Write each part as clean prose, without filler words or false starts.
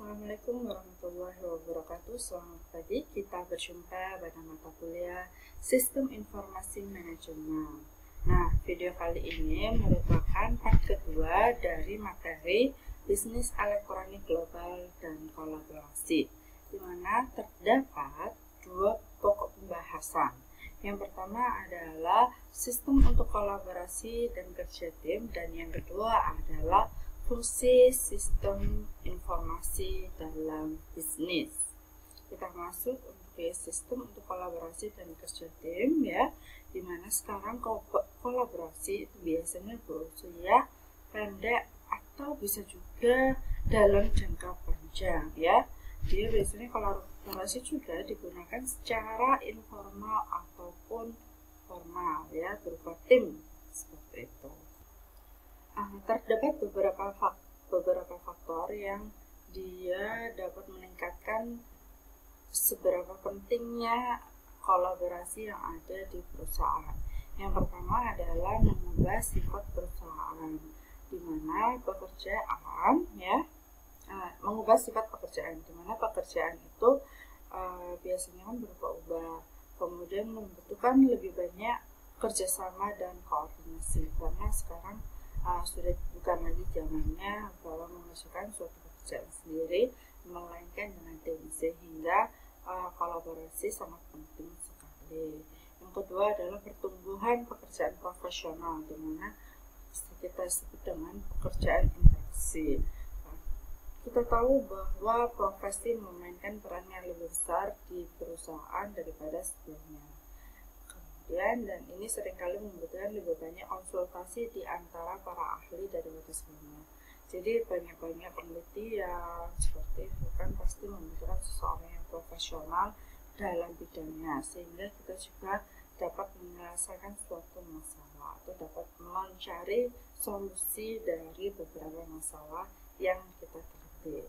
Assalamualaikum warahmatullahi wabarakatuh. Selamat pagi, kita berjumpa pada mata kuliah Sistem Informasi Manajemen. Nah, video kali ini merupakan part kedua dari materi Bisnis Elektronik Global dan Kolaborasi, di mana terdapat dua pokok pembahasan. Yang pertama adalah sistem untuk kolaborasi dan kerja tim, dan yang kedua adalah fungsi sistem informasi dalam bisnis. Kita masuk untuk sistem untuk kolaborasi dan kerja tim ya, dimana sekarang kolaborasi itu biasanya berusia pendek atau bisa juga dalam jangka panjang ya. Dia biasanya kolaborasi juga digunakan secara informal ataupun formal ya, berupa tim seperti itu. Terdapat beberapa faktor yang dia dapat meningkatkan seberapa pentingnya kolaborasi yang ada di perusahaan. Yang pertama adalah mengubah sifat perusahaan, di mana mengubah sifat pekerjaan, di mana pekerjaan itu biasanya kan berubah-ubah, kemudian membutuhkan lebih banyak kerjasama dan koordinasi, karena sekarang sudah bukan lagi zamannya bahwa mengerjakan suatu pekerjaan sendiri, melainkan dengan tim, sehingga kolaborasi sangat penting sekali. Yang kedua adalah pertumbuhan pekerjaan profesional, di mana kita sebut dengan pekerjaan interaksi. Kita tahu bahwa profesi memainkan peran yang lebih besar di perusahaan daripada sebelumnya. Dan ini seringkali membutuhkan lebih banyak konsultasi di antara para ahli daripada sebelumnya. Jadi banyak-banyak penelitian seperti itu kan pasti membutuhkan seseorang yang profesional dalam bidangnya, sehingga kita juga dapat menyelesaikan suatu masalah atau dapat mencari solusi dari beberapa masalah yang kita terhadapi.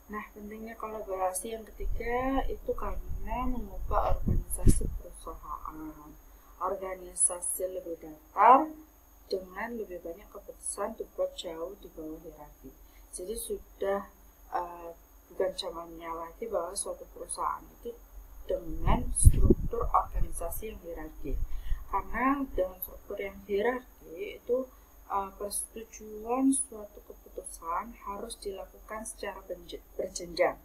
Nah, pentingnya kolaborasi yang ketiga itu karena mengubah organisasi perusahaan. Organisasi lebih datar dengan lebih banyak keputusan dibuat jauh di bawah hierarki. Jadi sudah bukan zamannya lagi bahwa suatu perusahaan itu dengan struktur organisasi yang hierarki. Karena dengan struktur yang hierarki itu persetujuan suatu keputusan harus dilakukan secara berjenjang.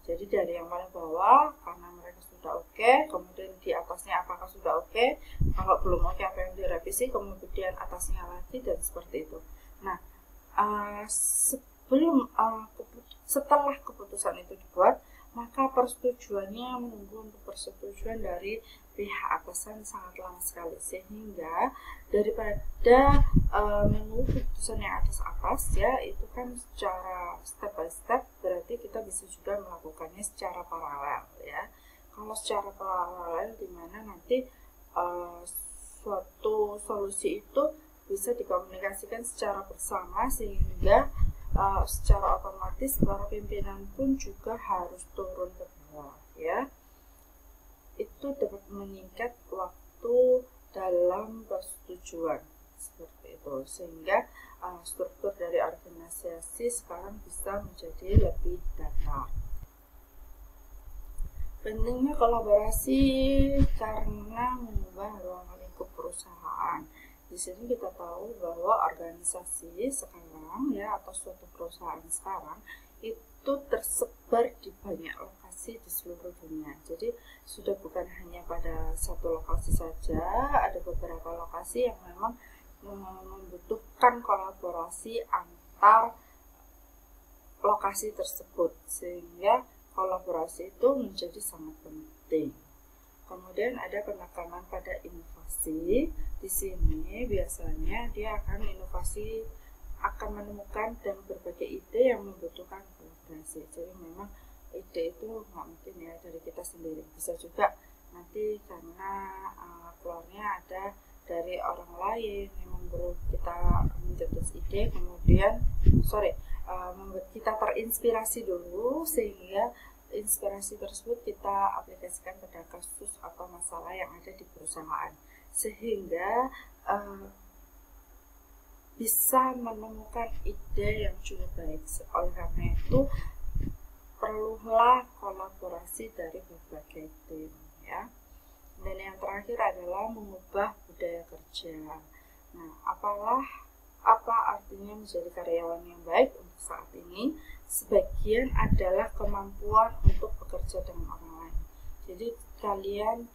Jadi dari yang paling bawah, karena mereka sudah oke, kemudian di atasnya apakah sudah oke, kalau belum oke apa yang direvisi, kemudian atasnya lagi, dan seperti itu. Nah, setelah keputusan itu dibuat, maka persetujuannya menunggu untuk persetujuan dari pihak atasan sangat lama sekali, sehingga daripada menunggu keputusan yang atas ya, itu kan secara step by step, berarti kita bisa juga melakukannya secara paralel ya. Kalau secara paralel, dimana nanti suatu solusi itu bisa dikomunikasikan secara bersama, sehingga secara otomatis para pimpinan pun juga harus turun ke bawah ya. Itu dapat meningkat waktu dalam persetujuan seperti itu, sehingga struktur dari organisasi sekarang bisa menjadi lebih datar. Pentingnya kolaborasi karena mengubah ruang lingkup perusahaan. Di sini kita tahu bahwa organisasi sekarang ya, atau suatu perusahaan sekarang itu tersebar di banyak lokasi di seluruh dunia. Jadi sudah bukan hanya pada satu lokasi saja, ada beberapa lokasi yang memang membutuhkan kolaborasi antar lokasi tersebut, sehingga kolaborasi itu menjadi sangat penting. Kemudian ada penekanan pada inovasi. Di sini biasanya dia akan menemukan dan berbagai ide yang membutuhkan kolaborasi. Jadi memang ide itu nggak mungkin ya dari kita sendiri, bisa juga nanti karena keluarnya ada dari orang lain yang membuat kita mencetus ide, kemudian membuat kita terinspirasi dulu, sehingga inspirasi tersebut kita aplikasikan pada kasus atau masalah yang ada di perusahaan, sehingga bisa menemukan ide yang cukup baik. Oleh karena itu butuhlah kolaborasi dari berbagai tim ya. Dan yang terakhir adalah mengubah budaya kerja. Nah, apa artinya menjadi karyawan yang baik untuk saat ini? Sebagian adalah kemampuan untuk bekerja dengan orang lain. Jadi kalian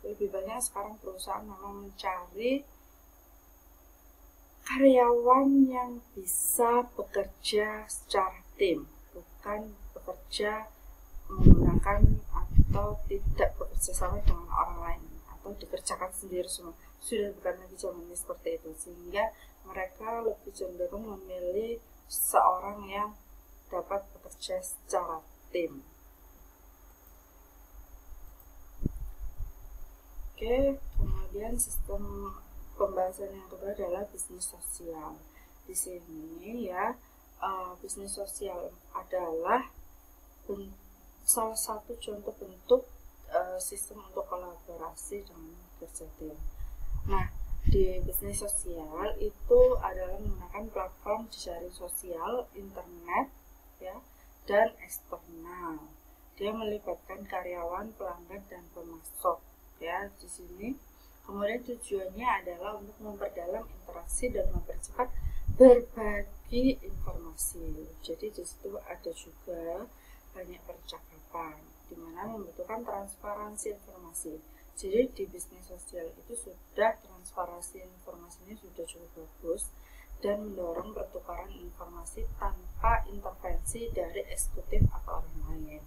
lebih banyak sekarang perusahaan memang mencari karyawan yang bisa bekerja secara tim, bukan bekerja menggunakan atau tidak bekerja sama dengan orang lain atau dikerjakan sendiri semua. Sudah bukan lagi zamannya seperti itu, sehingga mereka lebih cenderung memilih seorang yang dapat bekerja secara tim. Oke, kemudian sistem pembahasan yang kedua adalah bisnis sosial. Di sini ya, bisnis sosial adalah salah satu contoh bentuk sistem untuk kolaborasi dengan kerja tim. Nah, di bisnis sosial itu adalah menggunakan platform jejaring sosial, internet, ya, dan eksternal. Dia melibatkan karyawan, pelanggan, dan pemasok. Ya, di sini kemudian tujuannya adalah untuk memperdalam interaksi dan mempercepat berbagi informasi. Jadi di situ ada juga banyak percakapan, di mana membutuhkan transparansi informasi. Jadi di bisnis sosial itu sudah transparansi informasinya sudah cukup bagus dan mendorong pertukaran informasi tanpa intervensi dari eksekutif atau orang lain.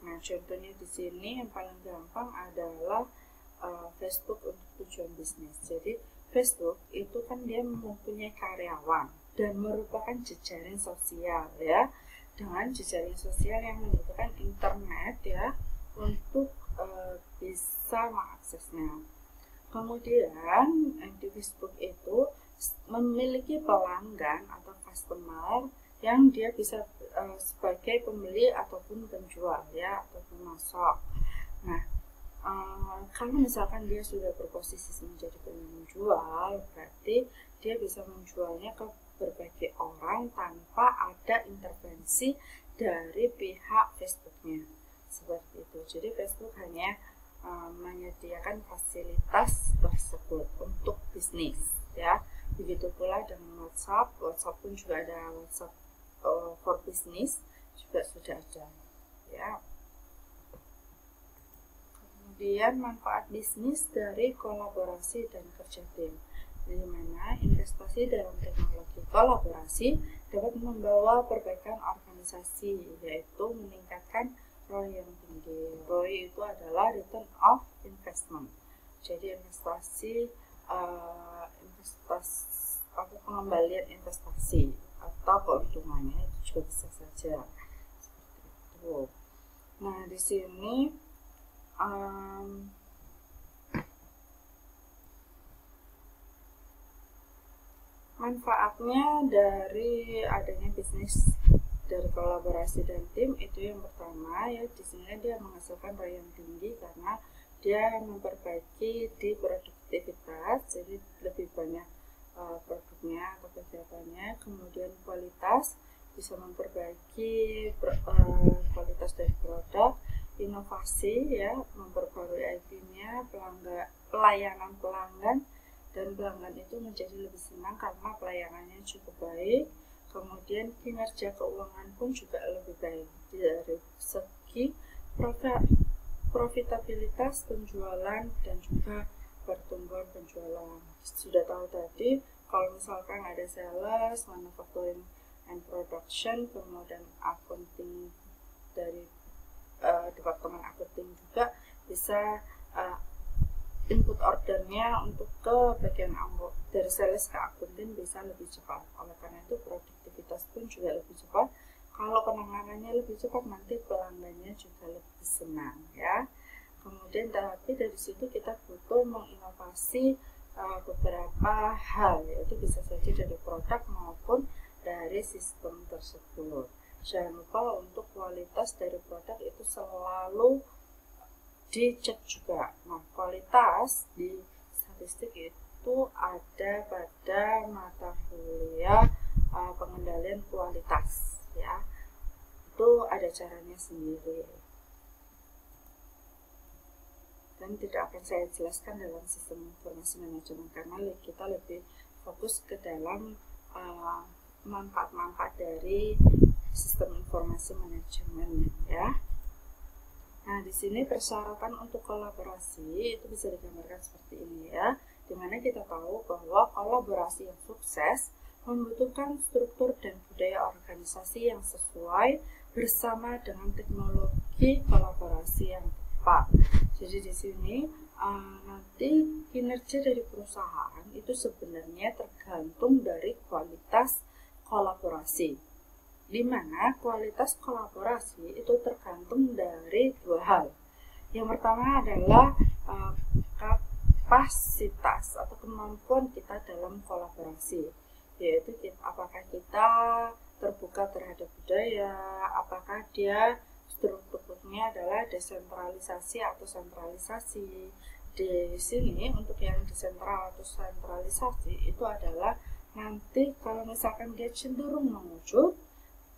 Nah, contohnya di sini yang paling gampang adalah Facebook untuk tujuan bisnis. Jadi Facebook itu kan dia mempunyai karyawan dan merupakan jejaring sosial ya, dengan jejaring sosial yang membutuhkan internet ya untuk bisa mengaksesnya. Kemudian di Facebook itu memiliki pelanggan atau customer yang dia bisa sebagai pembeli ataupun penjual ya, atau pemasok. Nah, kalau misalkan dia sudah berposisi menjadi penjual, berarti dia bisa menjualnya ke berbagai orang tanpa ada intervensi dari pihak Facebooknya, seperti itu. Jadi Facebook hanya menyediakan fasilitas tersebut untuk bisnis, ya. Begitu pula dengan WhatsApp pun juga ada WhatsApp for business juga sudah ada, ya. Kemudian manfaat bisnis dari kolaborasi dan kerja tim, di mana investasi dalam teknologi kolaborasi dapat membawa perbaikan organisasi, yaitu meningkatkan ROI yang tinggi. ROI itu adalah return of investment. Jadi investasi atau pengembalian investasi atau keuntungannya itu juga bisa saja seperti itu. Nah, di sini manfaatnya dari adanya bisnis dari kolaborasi dan tim itu yang pertama ya, di sini dia menghasilkan ROI yang tinggi karena dia memperbaiki di produktivitas, jadi lebih banyak produknya atau kegiatannya. Kemudian kualitas, bisa memperbaiki kualitas dari produk. Inovasi ya, memperbarui IT-nya, pelayanan pelanggan, dan pelanggan itu menjadi lebih senang karena pelayanannya cukup baik. Kemudian kinerja keuangan pun juga lebih baik dari segi profitabilitas penjualan dan juga pertumbuhan penjualan. Sudah tahu tadi kalau misalkan ada sales, manufacturing and production, kemudian accounting dari departemen accounting juga bisa input ordernya untuk ke bagian dari sales ke accounting bisa lebih cepat. Oleh karena itu produktivitas pun juga lebih cepat. Kalau penanganannya lebih cepat, nanti pelanggannya juga lebih senang ya. Kemudian tapi dari situ kita butuh menginovasi beberapa hal, yaitu bisa saja dari produk maupun dari sistem tersebut. Jangan lupa untuk kualitas dari produk itu selalu dicek juga. Nah, kualitas di statistik itu ada pada mata kuliah pengendalian kualitas ya. Itu ada pembelajarannya sendiri. Dan tidak akan saya jelaskan dalam sistem informasi manajemen karena kita lebih fokus ke dalam manfaat-manfaat dari sistem informasi manajemen ya. Nah, di sini persyaratan untuk kolaborasi itu bisa digambarkan seperti ini ya, dimana kita tahu bahwa kolaborasi yang sukses membutuhkan struktur dan budaya organisasi yang sesuai bersama dengan teknologi kolaborasi yang tepat. Jadi di sini nanti kinerja dari perusahaan itu sebenarnya tergantung dari kualitas kolaborasi, di mana kualitas kolaborasi itu tergantung dari dua hal. Yang pertama adalah kapasitas atau kemampuan kita dalam kolaborasi, yaitu apakah kita terbuka terhadap budaya, apakah dia strukturnya adalah desentralisasi atau sentralisasi. Di sini untuk yang desentral atau sentralisasi itu adalah nanti kalau misalkan dia cenderung mengucut,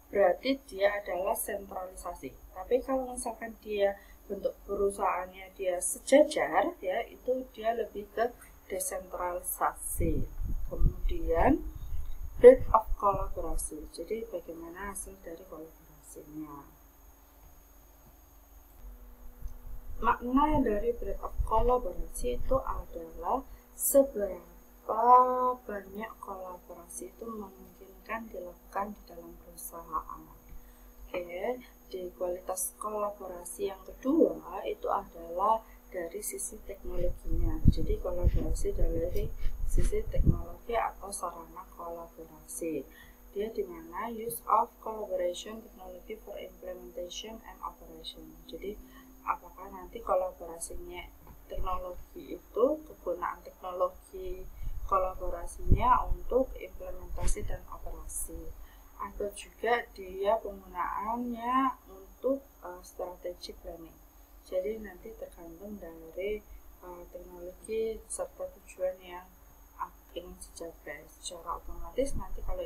berarti dia adalah sentralisasi. Tapi kalau misalkan dia bentuk perusahaannya dia sejajar, ya itu dia lebih ke desentralisasi. Kemudian breadth of kolaborasi. Jadi bagaimana hasil dari kolaborasinya. Makna dari breadth of kolaborasi itu adalah seberapa banyak kolaborasi itu memungkinkan dilakukan di dalam perusahaan. Oke, di kualitas kolaborasi yang kedua itu adalah dari sisi teknologinya. Jadi kolaborasi dari sisi teknologi atau sarana kolaborasi. Dia dimana use of collaboration technology for implementation and operation. Jadi apakah nanti kolaborasinya teknologi itu kegunaan teknologi kolaborasinya untuk implementasi dan operasi, atau juga dia penggunaannya untuk strategi planning. Jadi nanti tergantung dari teknologi serta tujuan yang ingin dicapai. Secara otomatis nanti kalau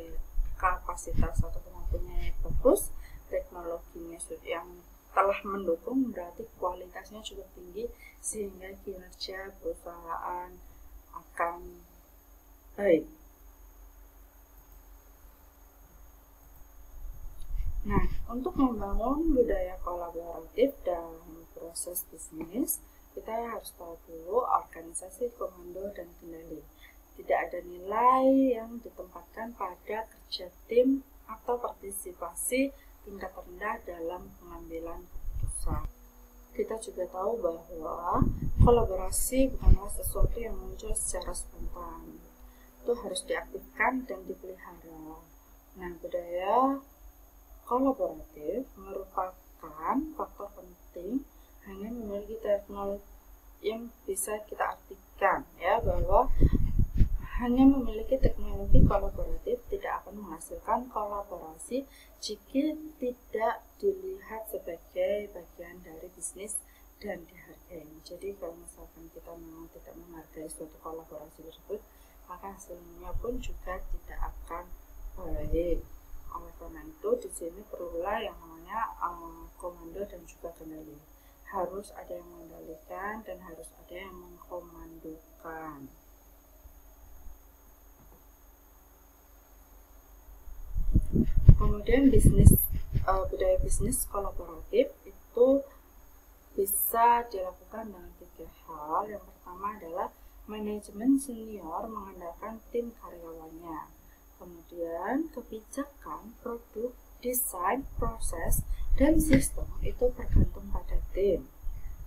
kapasitas atau kemampuannya bagus, teknologinya yang telah mendukung, berarti kualitasnya cukup tinggi sehingga kinerja perusahaan akan baik. Nah, untuk membangun budaya kolaboratif dalam proses bisnis, kita harus tahu dulu organisasi, komando, dan kendali. Tidak ada nilai yang ditempatkan pada kerja tim atau partisipasi tingkat rendah dalam pengambilan keputusan. Kita juga tahu bahwa kolaborasi bukanlah sesuatu yang muncul secara spontan. Itu harus diaktifkan dan dipelihara. Nah, budaya kolaboratif merupakan faktor penting hanya memiliki teknologi yang bisa kita artikan ya, bahwa hanya memiliki teknologi kolaboratif tidak akan menghasilkan kolaborasi jika tidak dilihat sebagai bagian dari bisnis dan dihargai. Jadi kalau misalkan kita memang tidak menghargai suatu kolaborasi tersebut, maka hasilnya pun juga tidak akan baik. Oleh karena itu di sini perlulah yang namanya komando dan juga kendali. Harus ada yang mengendalikan dan harus ada yang mengkomandokan. Kemudian budaya bisnis kolaboratif itu bisa dilakukan dengan 3 hal. Yang pertama adalah manajemen senior mengandalkan tim karyawannya. Kemudian kebijakan, produk, desain, proses, dan sistem itu bergantung pada tim.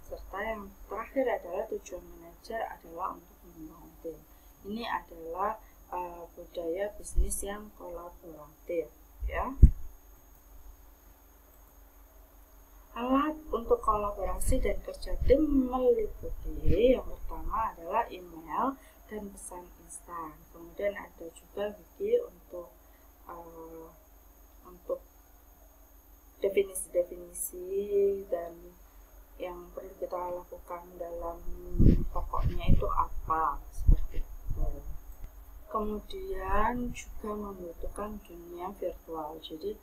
Serta yang terakhir adalah tujuan manajer adalah untuk membangun tim. Ini adalah budaya bisnis yang kolaboratif. Ya. Alat untuk kolaborasi dan kerja tim meliputi yang pertama adalah email dan pesan instan. Kemudian ada juga wiki untuk definisi-definisi dan yang perlu kita lakukan dalam pokoknya itu apa, seperti itu. Kemudian juga membutuhkan dunia virtual. Jadi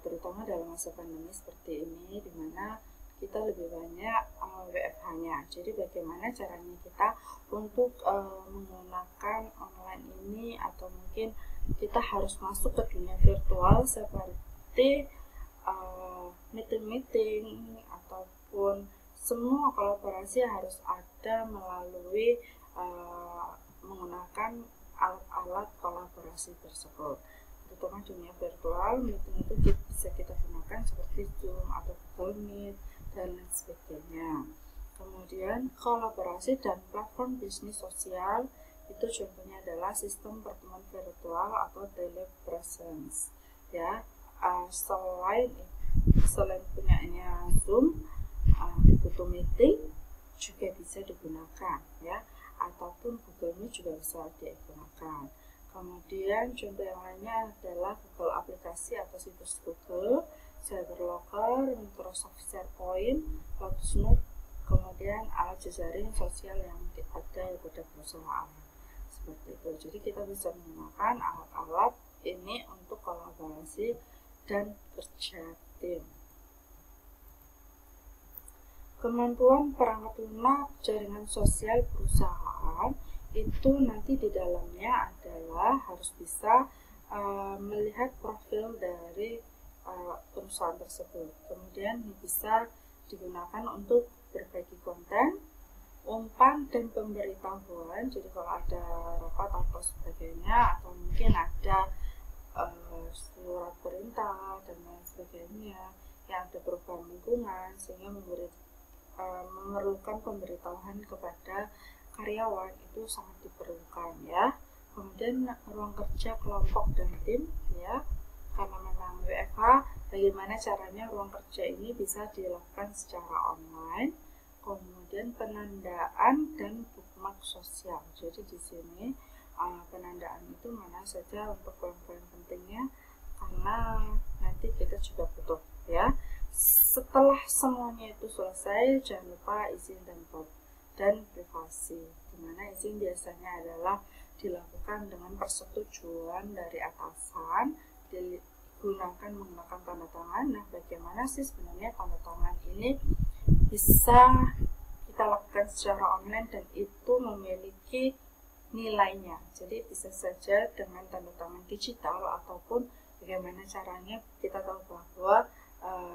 terutama dalam masa pandemi seperti ini, di mana kita lebih banyak WFH-nya. Jadi bagaimana caranya kita untuk menggunakan online ini, atau mungkin kita harus masuk ke dunia virtual seperti meeting-meeting ataupun semua kolaborasi harus ada melalui menggunakan alat-alat kolaborasi tersebut. Terutama dunia virtual, meeting itu bisa kita gunakan seperti Zoom atau Google Meet dan lain sebagainya. Kemudian kolaborasi dan platform bisnis sosial itu contohnya adalah sistem pertemuan virtual atau telepresence. Ya, selain punyanya Zoom, GoToMeeting juga bisa digunakan, ya, ataupun Google Meet juga bisa digunakan. Kemudian contoh yang lainnya adalah Google aplikasi atau situs Google, CyberLocker, Microsoft SharePoint, Lotus Note, kemudian alat jejaring sosial yang ada pada perusahaan seperti itu. Jadi kita bisa menggunakan alat-alat ini untuk kolaborasi dan kerja tim. Kemampuan perangkat lunak jaringan sosial perusahaan itu nanti di dalamnya adalah harus bisa melihat profil dari perusahaan tersebut. Kemudian bisa digunakan untuk berbagi konten, umpan dan pemberitahuan. Jadi kalau ada rapat atau sebagainya, atau mungkin ada surat perintah dan lain sebagainya yang ada perubahan lingkungan, sehingga memerlukan pemberitahuan kepada karyawan, itu sangat diperlukan, ya. Kemudian ruang kerja kelompok dan tim, ya, karena memang WFH, bagaimana caranya ruang kerja ini bisa dilakukan secara online. Kemudian penandaan dan bookmark sosial. Jadi di sini penandaan itu mana saja untuk poin-poin pentingnya, karena nanti kita juga butuh, ya. Setelah semuanya itu selesai, jangan lupa izin dan privasi, dimana izin biasanya adalah dilakukan dengan persetujuan dari atasan, digunakan menggunakan tanda tangan. Nah, bagaimana sih sebenarnya tanda tangan ini bisa kita lakukan secara online dan itu memiliki nilainya? Jadi bisa saja dengan tanda tangan digital, ataupun bagaimana caranya kita tahu bahwa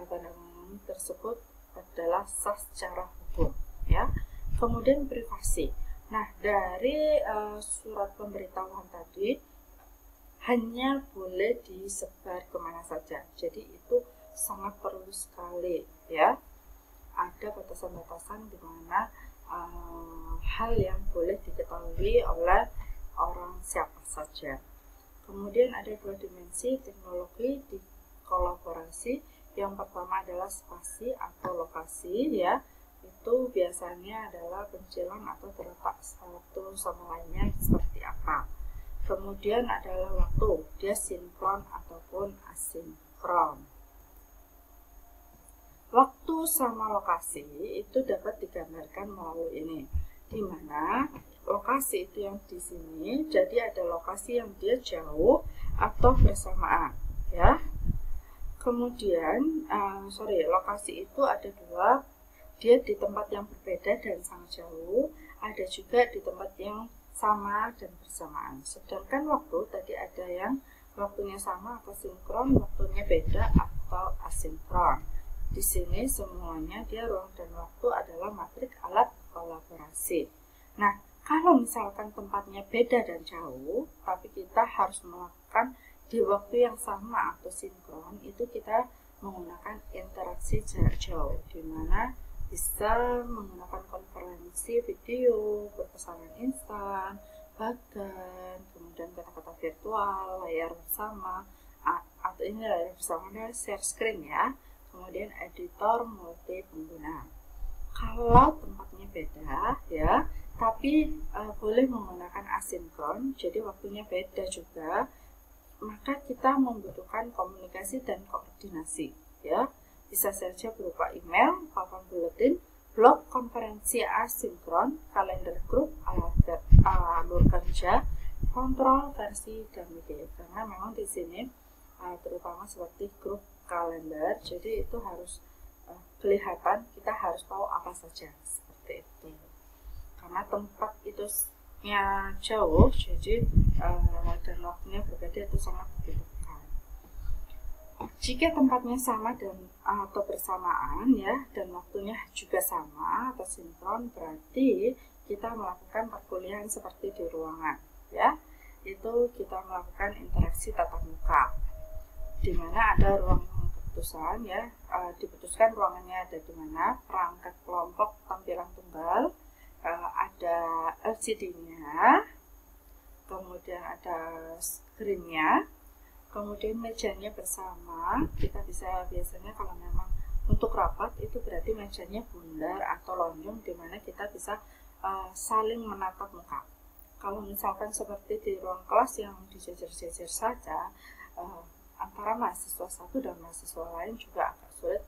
tanda tangan tersebut adalah sah secara hukum, ya. Kemudian privasi. Nah, dari surat pemberitahuan tadi hanya boleh disebar kemana saja. Jadi itu sangat perlu sekali, ya. Ada batasan-batasan di mana hal yang boleh diketahui oleh orang siapa saja. Kemudian ada dua dimensi teknologi di kolaborasi. Yang pertama adalah spasi atau lokasi, ya. Itu biasanya adalah pencilan atau terletak satu sama lainnya seperti apa. Kemudian adalah waktu, dia sinkron ataupun asinkron. Waktu sama lokasi itu dapat digambarkan melalui ini, di mana lokasi itu yang di sini, jadi ada lokasi yang dia jauh atau bersamaan, ya. Kemudian, lokasi itu ada dua, dia di tempat yang berbeda dan sangat jauh, ada juga di tempat yang sama dan bersamaan. Sedangkan waktu tadi ada yang waktunya sama atau sinkron, waktunya beda atau asinkron. Di sini semuanya dia ruang dan waktu adalah matrik alat kolaborasi. Nah, kalau misalkan tempatnya beda dan jauh, tapi kita harus melakukan di waktu yang sama atau sinkron, itu kita menggunakan interaksi jarak jauh, di mana bisa menggunakan konferensi video, berpesanan instan, bagan, kemudian kata-kata virtual, layar bersama, atau ini layar bersama share screen, ya. Kemudian editor multi pengguna. Kalau tempatnya beda, ya, tapi boleh menggunakan asinkron, jadi waktunya beda juga, maka kita membutuhkan komunikasi dan koordinasi, ya. Bisa saja berupa email, papan buletin, blog, konferensi asinkron, kalender grup, alur kerja, kontrol versi dan media. Karena memang di sini terutama seperti grup kalender. Jadi itu harus kelihatan, kita harus tahu apa saja seperti itu. Karena tempat itu jauh, jadi dan waktunya berbeda, itu sangat dibutuhkan. Jika tempatnya sama dan atau bersamaan ya, dan waktunya juga sama atau sinkron, berarti kita melakukan perkuliahan seperti di ruangan ya. Itu kita melakukan interaksi tatap muka, di mana ada ruang keputusan ya, diputuskan ruangannya ada di mana, perangkat kelompok tampilan tunggal, ada LCD-nya, kemudian ada screen-nya, kemudian mejanya bersama. Kita bisa biasanya kalau memang untuk rapat itu berarti mejanya bundar atau lonjong, di mana kita bisa saling menatap muka. Kalau misalkan seperti di ruang kelas yang dijejer-jejer saja, antara mahasiswa satu dan mahasiswa lain juga agak sulit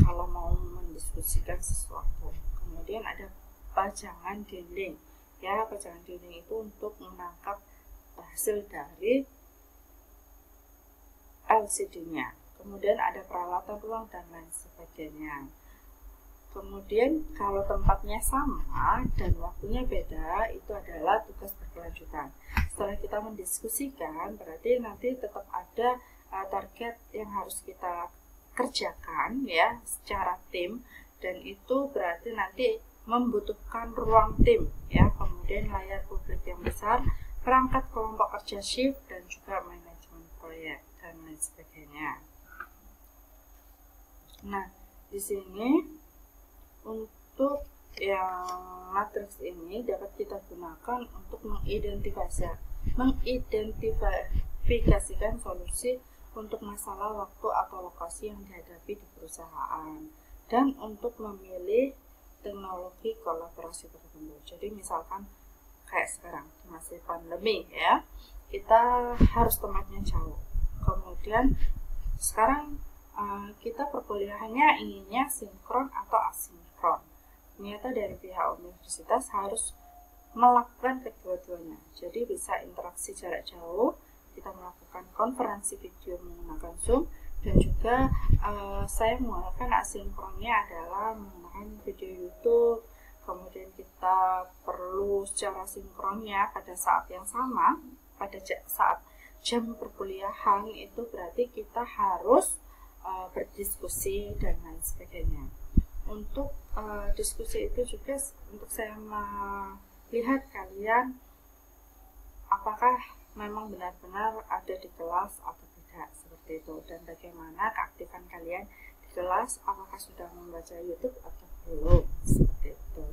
kalau mau mendiskusikan sesuatu. Kemudian ada pajangan dinding ya, pajangan dinding itu untuk menangkap hasil dari LCD-nya. Kemudian ada peralatan ruang dan lain sebagainya. Kemudian kalau tempatnya sama dan waktunya beda, itu adalah tugas berkelanjutan. Setelah kita mendiskusikan, berarti nanti tetap ada target yang harus kita kerjakan ya secara tim, dan itu berarti nanti membutuhkan ruang tim ya, kemudian layar publik yang besar, perangkat kelompok kerja shift, dan juga manajemen proyek dan lain sebagainya. Nah, di sini untuk yang matriks ini dapat kita gunakan untuk mengidentifikasikan solusi untuk masalah waktu atau lokasi yang dihadapi di perusahaan, dan untuk memilih teknologi kolaborasi tertentu. Jadi misalkan kayak sekarang masih pandemi ya, kita harus tempatnya jauh. Kemudian sekarang kita perkuliahannya inginnya sinkron atau asinkron. Ternyata dari pihak universitas harus melakukan kedua-duanya. Jadi bisa interaksi jarak jauh, kita melakukan konferensi video menggunakan Zoom, dan juga saya menggunakan asinkronnya adalah menggunakan video YouTube. Kemudian kita perlu secara sinkronnya pada saat yang sama, pada saat jam perkuliahan, itu berarti kita harus berdiskusi dan lain sebagainya. Untuk diskusi itu juga untuk saya melihat kalian apakah memang benar-benar ada di kelas atau tidak, seperti itu, dan bagaimana keaktifan kalian di kelas, apakah sudah membaca YouTube atau belum, seperti itu.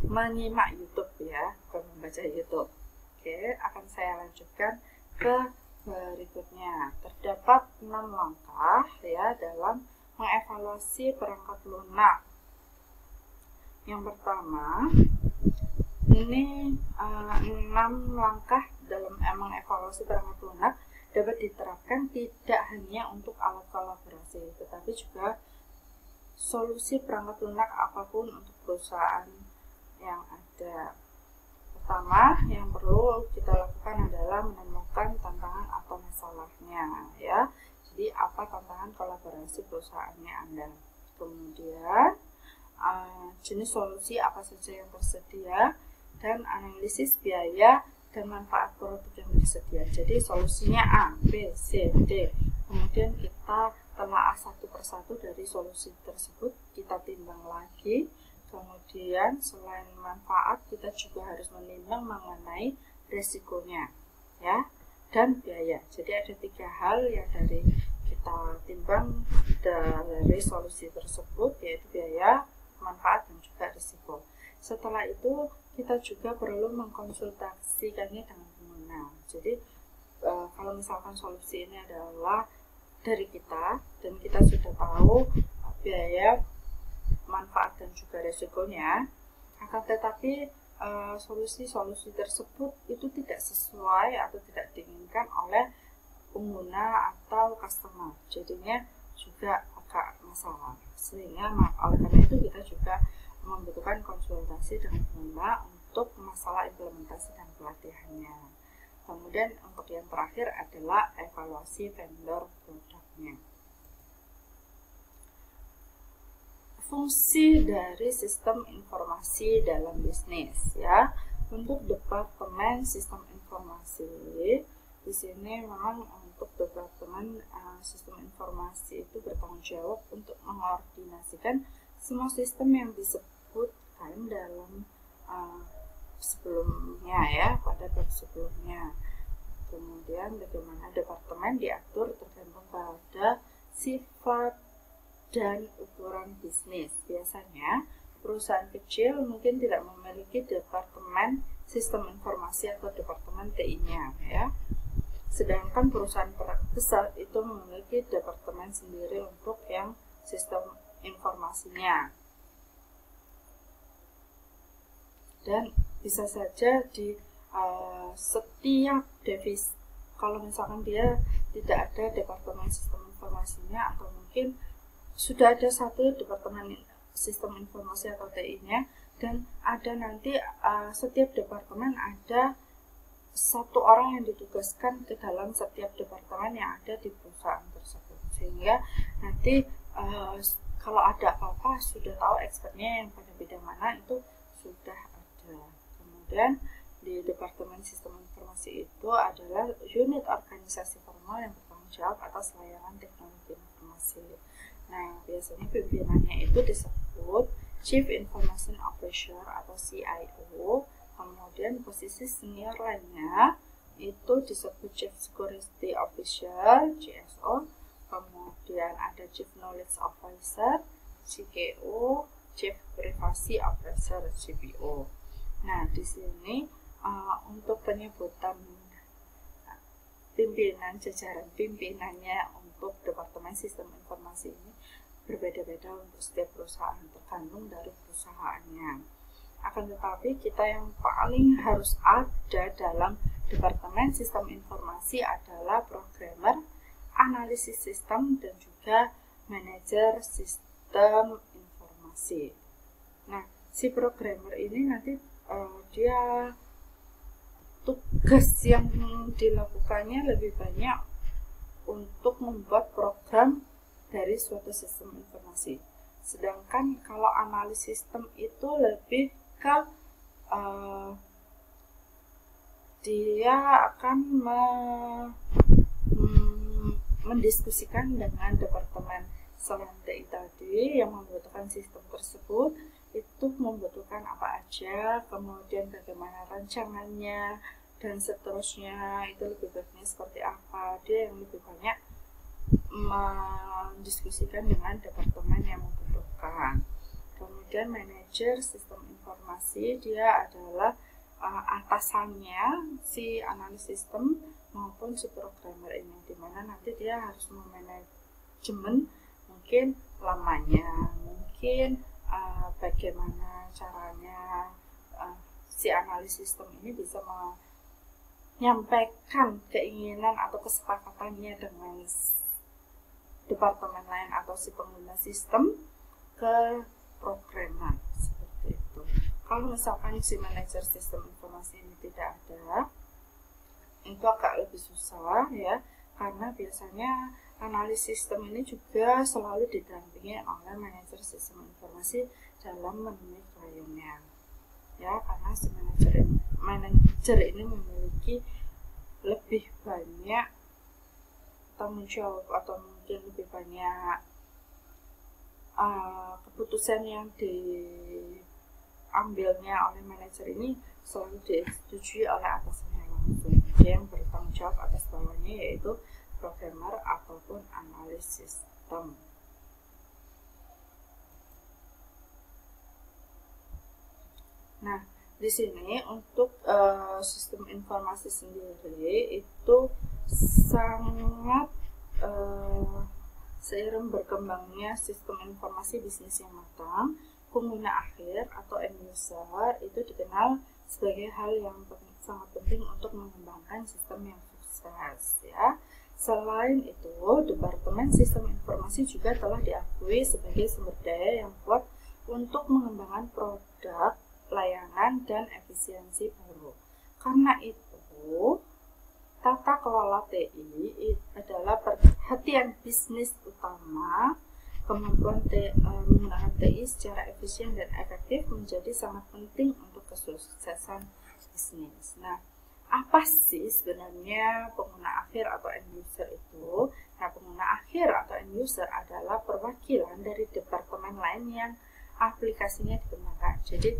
Menyimak YouTube ya, bukan membaca YouTube. Oke, akan saya lanjutkan ke berikutnya. Terdapat 6 langkah ya dalam mengevaluasi perangkat lunak. Yang pertama, ini 6 langkah dalam mengevaluasi perangkat lunak dapat diterapkan tidak hanya untuk alat kolaborasi, tetapi juga solusi perangkat lunak apapun untuk perusahaan yang ada. Pertama, yang perlu kita lakukan adalah menemukan tantangan atau masalahnya ya. Jadi apa tantangan kolaborasi perusahaannya Anda. Kemudian jenis solusi apa saja yang tersedia, dan analisis biaya dan manfaat produk yang tersedia. Jadi solusinya A, B, C, D. Kemudian kita telah satu persatu dari solusi tersebut, kita timbang lagi. Kemudian selain manfaat, kita juga harus menimbang mengenai risikonya ya, dan biaya. Jadi ada 3 hal yang dari kita timbang dari solusi tersebut, yaitu biaya, manfaat, dan juga risiko. Setelah itu kita juga perlu mengkonsultasikannya dengan pengguna. Jadi kalau misalkan solusi ini adalah dari kita dan kita sudah tahu biaya, manfaat, dan juga resikonya, akan tetapi solusi-solusi tersebut itu tidak sesuai atau tidak diinginkan oleh pengguna atau customer, jadinya juga agak masalah. Sehingga oleh karena itu kita juga membutuhkan konsultasi dengan pengguna untuk masalah implementasi dan pelatihannya. Kemudian untuk yang terakhir adalah evaluasi vendor produknya. Fungsi dari sistem informasi dalam bisnis, ya. Untuk departemen sistem informasi, di sini memang untuk departemen sistem informasi itu bertanggung jawab untuk mengkoordinasikan semua sistem yang disebutkan dalam sebelumnya, ya, pada bab sebelumnya. Kemudian bagaimana departemen diatur tergantung pada sifat dan ukuran bisnis. Biasanya perusahaan kecil mungkin tidak memiliki departemen sistem informasi atau departemen TI-nya, ya. Sedangkan perusahaan besar itu memiliki departemen sendiri untuk yang sistem informasinya. Dan bisa saja di setiap divisi, kalau misalkan dia tidak ada departemen sistem informasinya, atau mungkin sudah ada satu departemen sistem informasi atau TI-nya, dan ada nanti setiap departemen ada satu orang yang ditugaskan ke dalam setiap departemen yang ada di perusahaan tersebut, sehingga nanti kalau ada apa-apa sudah tahu expertnya yang pada bidang mana, itu sudah ada. Kemudian di departemen sistem informasi itu adalah unit organisasi formal yang bertanggung jawab atas layanan teknologi informasi. Nah, biasanya pimpinannya itu disebut Chief Information Officer atau CIO. Kemudian posisi senior lainnya itu disebut Chief Security Officer, CSO. Kemudian ada Chief Knowledge Officer, CKO, Chief Privacy Officer, CPO. Nah, di sini untuk penyebutan pimpinan, jajaran pimpinannya untuk Departemen Sistem Informasi ini berbeda-beda untuk setiap perusahaan, tergantung dari perusahaannya. Akan tetapi kita yang paling harus ada dalam Departemen Sistem Informasi adalah programmer, analisis sistem, dan juga manajer sistem informasi. Nah, si programmer ini nanti dia tugas yang dilakukannya lebih banyak untuk membuat program dari suatu sistem informasi. Sedangkan kalau analis sistem itu lebih ke dia akan mendiskusikan dengan departemen selain TI tadi yang membutuhkan sistem tersebut, itu membutuhkan apa aja, kemudian bagaimana rancangannya, dan seterusnya, itu lebih baiknya seperti apa. Dia yang lebih banyak mendiskusikan dengan departemen yang membutuhkan. Kemudian manajer sistem informasi, dia adalah atasannya si analis sistem maupun si programmer ini, dimana nanti dia harus memanajemen mungkin lamanya, mungkin bagaimana caranya si analis sistem ini bisa menyampaikan keinginan atau kesepakatannya dengan departemen lain atau si pengguna sistem ke programmer, seperti itu. Kalau misalkan si manajer sistem informasi ini tidak ada, itu agak lebih susah, ya, karena biasanya analis sistem ini juga selalu didampingi oleh manajer sistem informasi dalam menemui kliennya, ya, karena si manajer ini memiliki lebih banyak tanggung jawab atau mungkin lebih banyak keputusan yang diambilnya oleh manajer ini selalu disetujui oleh atasannya langsung. Dia yang bertanggung jawab atas bawahnya, yaitu programmer ataupun analis sistem. Nah, di sini untuk sistem informasi sendiri itu sangat seiring berkembangnya sistem informasi bisnis yang matang, pengguna akhir atau end user itu dikenal sebagai hal yang sangat penting untuk mengembangkan sistem yang sukses, ya. Selain itu, Departemen Sistem Informasi juga telah diakui sebagai sumber daya yang kuat untuk mengembangkan produk, layanan, dan efisiensi baru. Karena itu, tata kelola TI adalah perhatian bisnis utama. Kemampuan menggunakan TI secara efisien dan efektif menjadi sangat penting untuk kesuksesan bisnis. Nah, apa sih sebenarnya pengguna akhir atau end user itu? Nah, pengguna akhir atau end user adalah perwakilan dari departemen lain yang aplikasinya digunakan. Jadi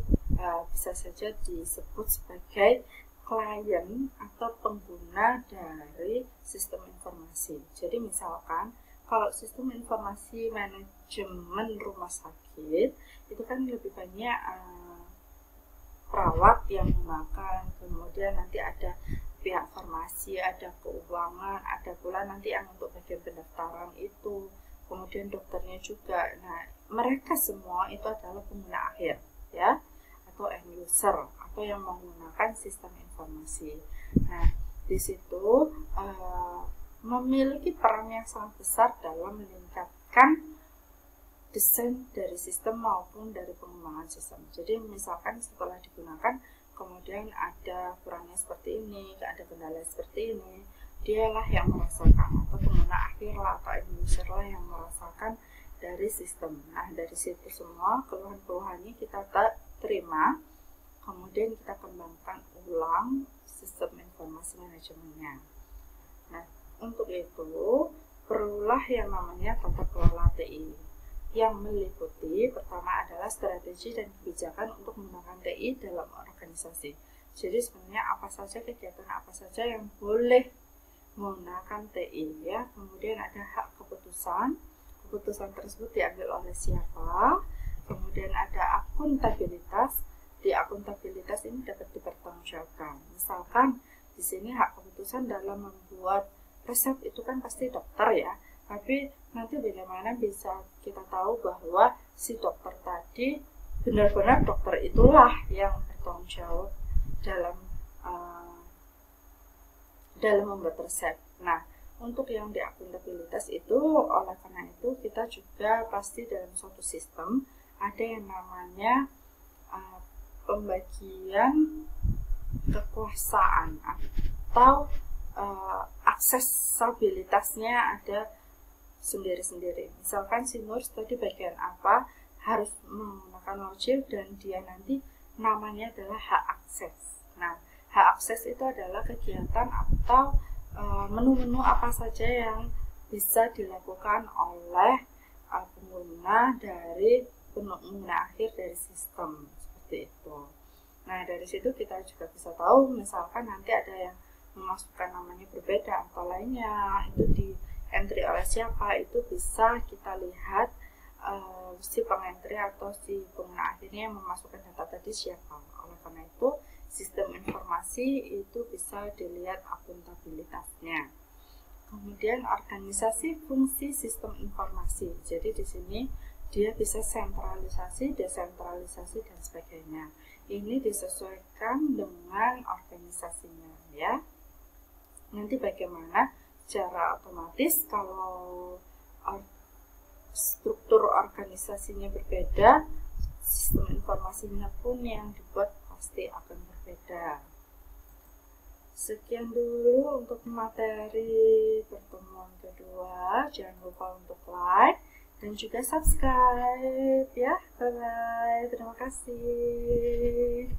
bisa saja disebut sebagai klien atau pengguna dari sistem informasi. Jadi misalkan kalau sistem informasi manajemen rumah sakit itu kan lebih banyak perawat yang menggunakan, kemudian nanti ada pihak farmasi, ada keuangan, ada pula nanti yang untuk bagian pendaftaran itu, kemudian dokternya juga. Nah, mereka semua itu adalah pengguna akhir, ya, atau end user, atau yang menggunakan sistem informasi. Nah, di situ memiliki peran yang sangat besar dalam meningkatkan desain dari sistem maupun dari pengembangan sistem. Jadi misalkan setelah digunakan kemudian ada kurangnya seperti ini, ada kendala seperti ini, dialah yang merasakan, atau pengguna akhir lah atau end user lah yang merasakan dari sistem. Nah, dari situ semua keluhan-keluhannya kita terima, kemudian kita kembangkan ulang sistem informasi manajemennya. Nah, untuk itu perlulah yang namanya tata kelola TI yang meliputi pertama adalah strategi dan kebijakan untuk menggunakan TI dalam organisasi. Jadi sebenarnya apa saja kegiatan apa saja yang boleh menggunakan TI, ya. Kemudian ada hak keputusan tersebut diambil oleh siapa. Kemudian ada akuntabilitas. Di akuntabilitas ini dapat dipertanggungjawabkan. Misalkan di sini hak keputusan dalam membuat resep itu kan pasti dokter, ya. Tapi nanti bagaimana bisa kita tahu bahwa si dokter tadi benar-benar dokter itulah yang bertanggung jawab dalam membuat resep. Nah, untuk yang di akuntabilitas itu, oleh karena itu kita juga pasti dalam suatu sistem ada yang namanya pembagian kekuasaan atau aksesabilitasnya ada sendiri-sendiri. Misalkan si Nurs tadi bagian apa harus menggunakan login dan dia nanti namanya adalah hak akses. Nah, hak akses itu adalah kegiatan atau menu-menu apa saja yang bisa dilakukan oleh pengguna akhir dari sistem seperti itu. Nah, dari situ kita juga bisa tahu, misalkan nanti ada yang memasukkan namanya berbeda atau lainnya, itu di entry oleh siapa, itu bisa kita lihat si pengentry atau si pengguna akhirnya yang memasukkan data tadi siapa. Oleh karena itu sistem informasi itu bisa dilihat akuntabilitasnya. Kemudian organisasi fungsi sistem informasi. Jadi di sini dia bisa sentralisasi, desentralisasi dan sebagainya. Ini disesuaikan dengan organisasinya, ya. Nanti bagaimana secara otomatis kalau struktur organisasinya berbeda, sistem informasinya pun yang dibuat pasti akan berbeda. Sekian dulu untuk materi pertemuan kedua. Jangan lupa untuk like dan juga subscribe, ya. Bye bye. Terima kasih.